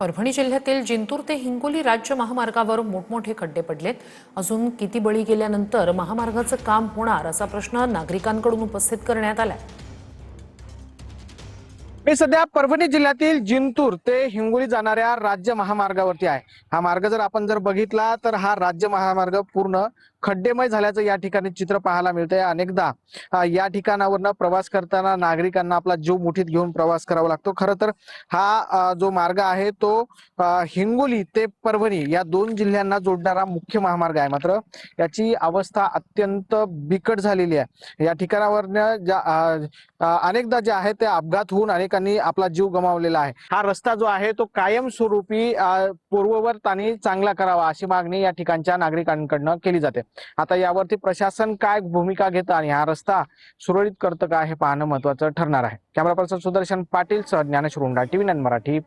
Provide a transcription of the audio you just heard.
परभणी जिल्ह्यातील जिंतूर ते हिंगोली राज्य महामार्गावर मोठमोठे खड्डे पडलेत। अजून किती बळी गेल्यानंतर महामार्गाचं काम होणार असा प्रश्न नागरिकांकडून उपस्थित करण्यात आलाय। मी सध्या परभणी जिल्ह्यातील जिंतूर ते हिंगोली जाणाऱ्या राज्य महामार्गावरती आहे। हा मार्ग जर आपण बघितला तर हा राज्य महामार्ग पूर्ण खड्डेमय झाल्याचं या ठिकाणी चित्र पाहायला मिळतंय। अनेकदा या ठिकाणावरनं प्रवास करताना नागरिकांना आपला जीव मुठीत घेऊन प्रवास करावा लागतो। खरं तर हा जो मार्ग आहे तो हिंगोली ते परभणी या दोन जिल्ह्यांना जोडणारा मुख्य महामार्ग आहे। मात्र याची अवस्था अत्यंत बिकट झालेली आहे। या ठिकाणावरनं अनेकदा जे आहे ते अपघात होऊन अनेकांनी आपला जीव गमावलेला आहे। हा रस्ता जो आहे तो कायमस्वरूपी पूर्ववत आणि चांगला करावा अशी मागणी या ठिकाणच्या नागरिकांकडनं केली जाते। आता यावरती प्रशासन काय भूमिका घेतं आणि हा रस्ता सुरळीत करतं का हे पाहणं महत्त्वाचं ठरणार आहे। कॅमेरा पर्सन सुदर्शन पाटील सह ज्ञानेश्वर उंडा, TV9 मराठी।